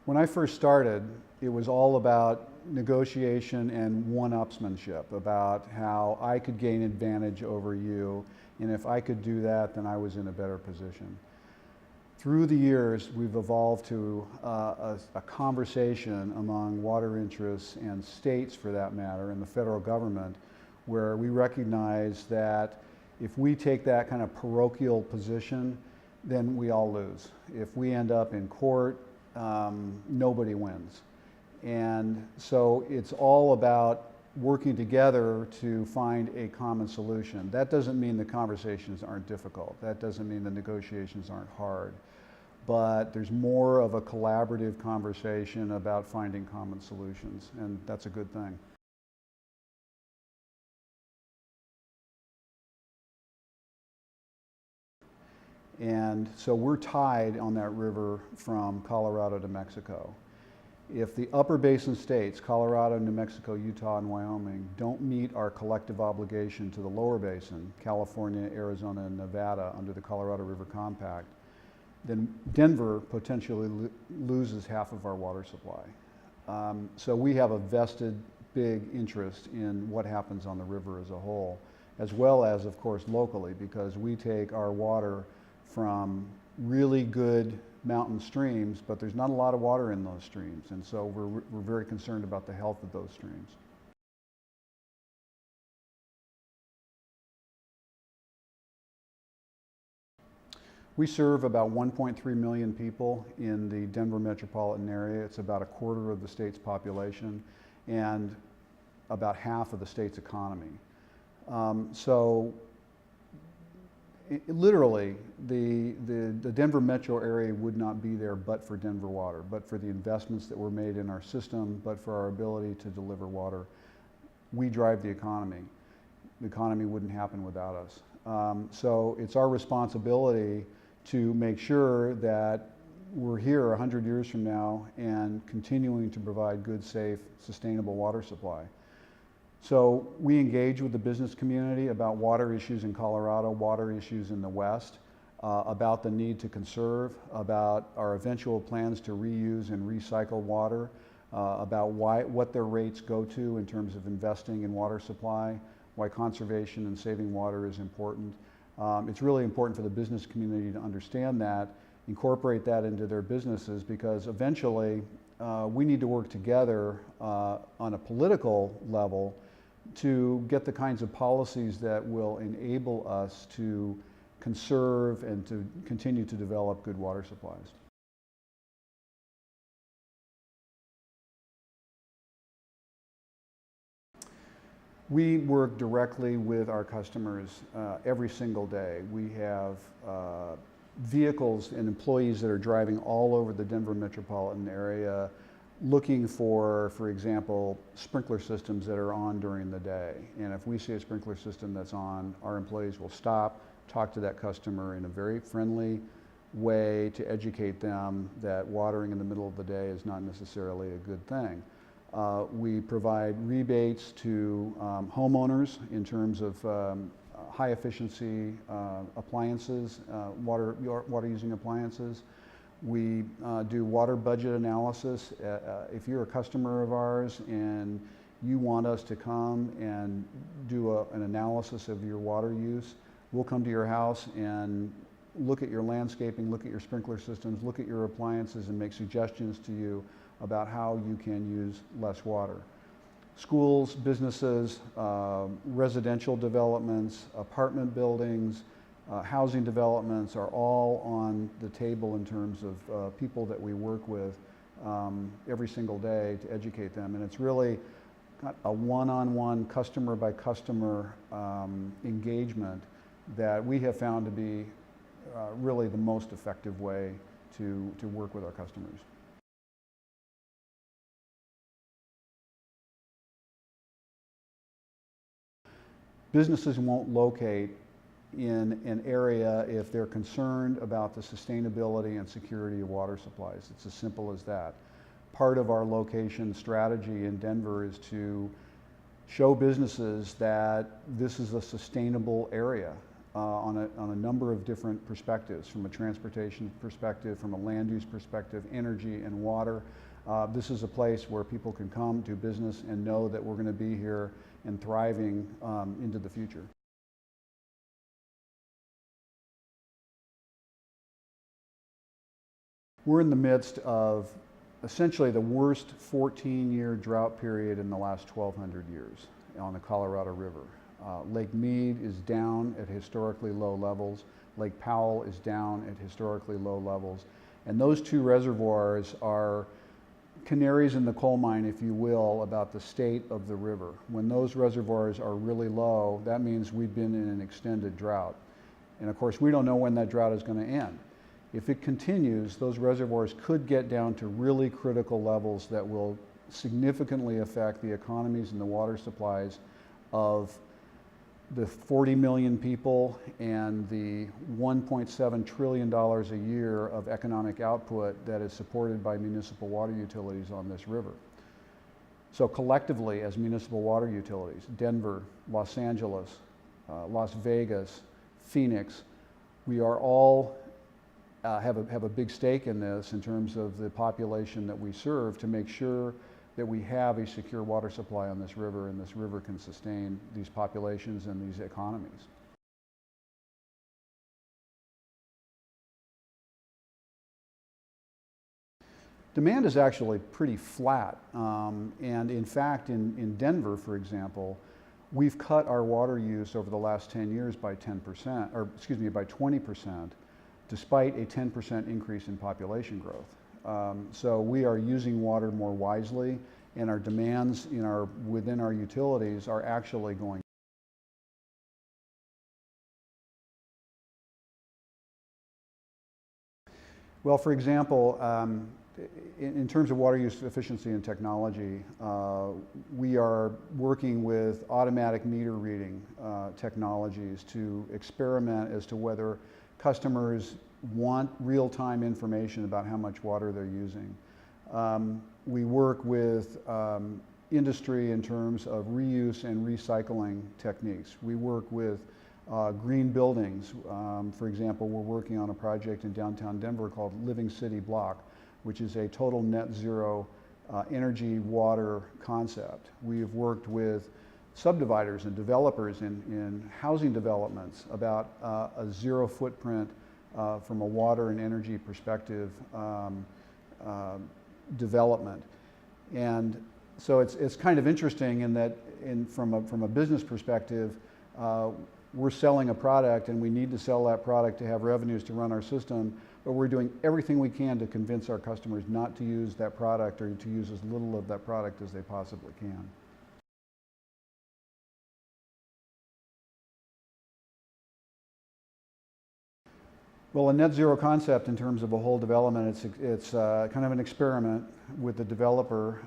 When I first started, it was all about negotiation and one-upsmanship, about how I could gain advantage over you, and if I could do that, then I was in a better position. Through the years, we've evolved to a conversation among water interests and states, for that matter, and the federal government, where we recognize that if we take that kind of parochial position, then we all lose. If we end up in court, nobody wins. And so it's all about working together to find a common solution. That doesn't mean the conversations aren't difficult. That doesn't mean the negotiations aren't hard. But there's more of a collaborative conversation about finding common solutions, and that's a good thing. And so we're tied on that river from Colorado to Mexico. If the upper basin states, Colorado, New Mexico, Utah, and Wyoming, don't meet our collective obligation to the lower basin, California, Arizona, and Nevada, under the Colorado River Compact, then Denver potentially loses half of our water supply. So we have a vested big interest in what happens on the river as a whole, as well as, of course, locally, because we take our water from really good mountain streams, but there's not a lot of water in those streams, and so we're very concerned about the health of those streams. We serve about 1.3 million people in the Denver metropolitan area. It's about a quarter of the state's population and about half of the state's economy. Literally, the Denver metro area would not be there but for Denver Water, but for the investments that were made in our system, but for our ability to deliver water. We drive the economy. The economy wouldn't happen without us. So it's our responsibility to make sure that we're here 100 years from now and continuing to provide good, safe, sustainable water supply. So we engage with the business community about water issues in Colorado, water issues in the West, about the need to conserve, about our eventual plans to reuse and recycle water, about what their rates go to in terms of investing in water supply, why conservation and saving water is important. It's really important for the business community to understand that, incorporate that into their businesses, because eventually we need to work together on a political level to get the kinds of policies that will enable us to conserve and to continue to develop good water supplies. We work directly with our customers every single day. We have vehicles and employees that are driving all over the Denver metropolitan area looking for example, sprinkler systems that are on during the day. And if we see a sprinkler system that's on, our employees will stop, talk to that customer in a very friendly way to educate them that watering in the middle of the day is not necessarily a good thing. We provide rebates to homeowners in terms of high efficiency appliances, water using appliances. We do water budget analysis. If you're a customer of ours and you want us to come and do an analysis of your water use, we'll come to your house and look at your landscaping, look at your sprinkler systems, look at your appliances, and make suggestions to you about how you can use less water. Schools, businesses, residential developments, apartment buildings, housing developments are all on the table in terms of people that we work with every single day to educate them. And it's really a one-on-one, customer-by-customer engagement that we have found to be really the most effective way to work with our customers. Businesses won't locate in an area if they're concerned about the sustainability and security of water supplies. It's as simple as that. Part of our location strategy in Denver is to show businesses that this is a sustainable area. on a number of different perspectives, from a transportation perspective, from a land use perspective, energy and water. This is a place where people can come, do business, and know that we're going to be here and thriving into the future. We're in the midst of essentially the worst 14-year drought period in the last 1,200 years on the Colorado River. Lake Mead is down at historically low levels. Lake Powell is down at historically low levels. And those two reservoirs are canaries in the coal mine, if you will, about the state of the river. When those reservoirs are really low, that means we've been in an extended drought. And of course, we don't know when that drought is going to end. If it continues, those reservoirs could get down to really critical levels that will significantly affect the economies and the water supplies of the 40 million people and the $1.7 trillion a year of economic output that is supported by municipal water utilities on this river. So collectively, as municipal water utilities, Denver, Los Angeles, Las Vegas, Phoenix, we are all have a big stake in this in terms of the population that we serve, to make sure that we have a secure water supply on this river, and this river can sustain these populations and these economies. Demand is actually pretty flat, and in fact in Denver, for example, we've cut our water use over the last 10 years by 10%, or excuse me, by 20%, despite a 10% increase in population growth. So we are using water more wisely, and our demands within our utilities are actually going. Well, for example, in terms of water use efficiency and technology, we are working with automatic meter reading technologies to experiment as to whether customers want real-time information about how much water they're using. We work with industry in terms of reuse and recycling techniques. We work with green buildings. For example, we're working on a project in downtown Denver called Living City Block, which is a total net zero energy water concept. We have worked with subdividers and developers in housing developments about a zero footprint from a water and energy perspective development. And so it's kind of interesting in that from a business perspective, we're selling a product and we need to sell that product to have revenues to run our system, but we're doing everything we can to convince our customers not to use that product, or to use as little of that product as they possibly can. Well, a net zero concept in terms of a whole development, it's kind of an experiment with the developer.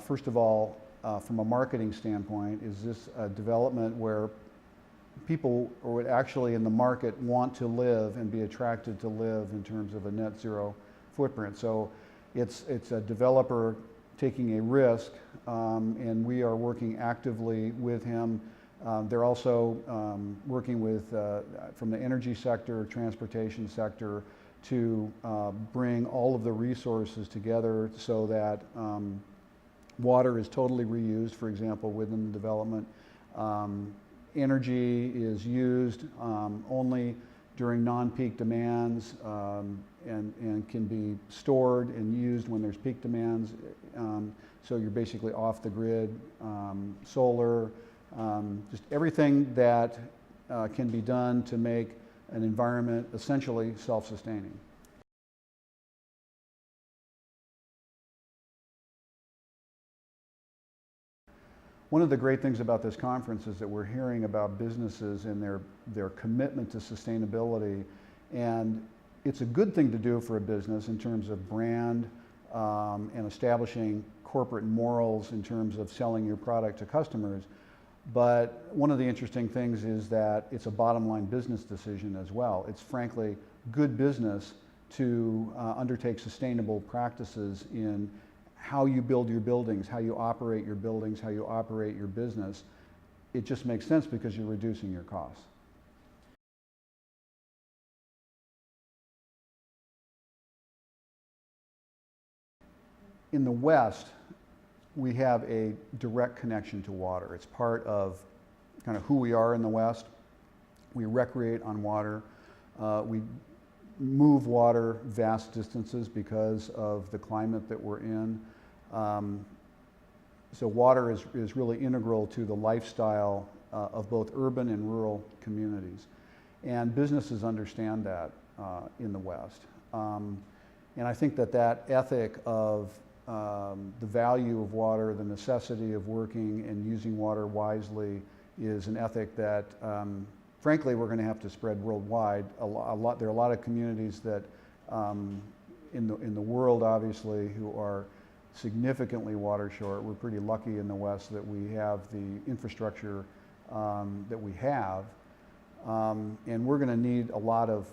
First of all, from a marketing standpoint, is this a development where people would actually in the market want to live and be attracted to live in terms of a net zero footprint? So it's a developer taking a risk, and we are working actively with him. They're also working with, from the energy sector, transportation sector, to bring all of the resources together so that water is totally reused, for example, within the development. Energy is used only during non-peak demands, and can be stored and used when there's peak demands. So you're basically off the grid. Solar, just everything that can be done to make an environment essentially self-sustaining. One of the great things about this conference is that we're hearing about businesses and their commitment to sustainability, and it's a good thing to do for a business in terms of brand and establishing corporate morals in terms of selling your product to customers. But one of the interesting things is that it's a bottom line business decision as well. It's frankly good business to undertake sustainable practices in how you build your buildings, how you operate your buildings, how you operate your business. It just makes sense because you're reducing your costs. in the West, we have a direct connection to water. It's part of kind of who we are in the West. We recreate on water. We move water vast distances because of the climate that we're in. So water is really integral to the lifestyle of both urban and rural communities. And businesses understand that in the West. And I think that that ethic of the value of water, the necessity of working and using water wisely is an ethic that, frankly, we're going to have to spread worldwide. There are a lot of communities that in the world, obviously, who are significantly water short. We're pretty lucky in the West that we have the infrastructure that we have. And we're going to need a lot of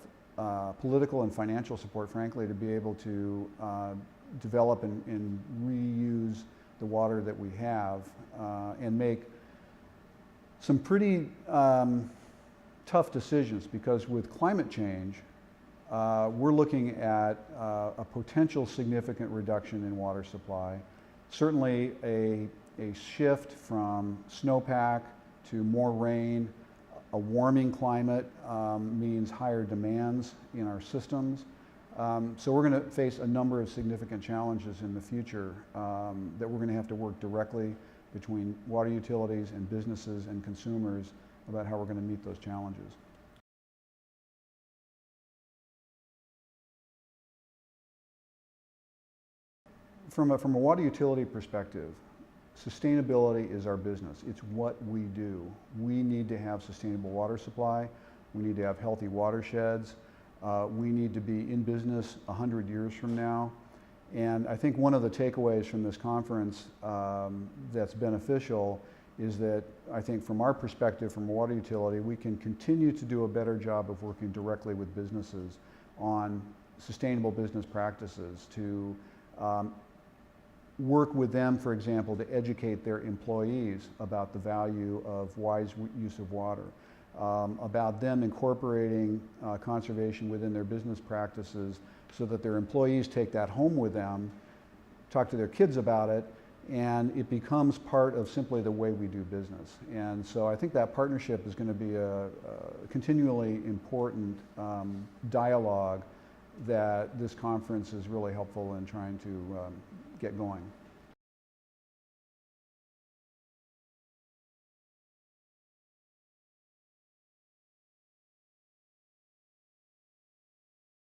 political and financial support, frankly, to be able to develop and reuse the water that we have and make some pretty tough decisions, because with climate change, we're looking at a potential significant reduction in water supply. Certainly a shift from snowpack to more rain. A warming climate means higher demands in our systems. So we're going to face a number of significant challenges in the future that we're going to have to work directly between water utilities and businesses and consumers about how we're going to meet those challenges. From a water utility perspective, sustainability is our business. It's what we do. We need to have sustainable water supply. We need to have healthy watersheds. We need to be in business 100 years from now. And I think one of the takeaways from this conference that's beneficial is that I think from our perspective, from a water utility, we can continue to do a better job of working directly with businesses on sustainable business practices, to work with them, for example, to educate their employees about the value of wise use of water, about them incorporating conservation within their business practices so that their employees take that home with them, talk to their kids about it, and it becomes part of simply the way we do business. And so I think that partnership is going to be a continually important dialogue that this conference is really helpful in trying to get going.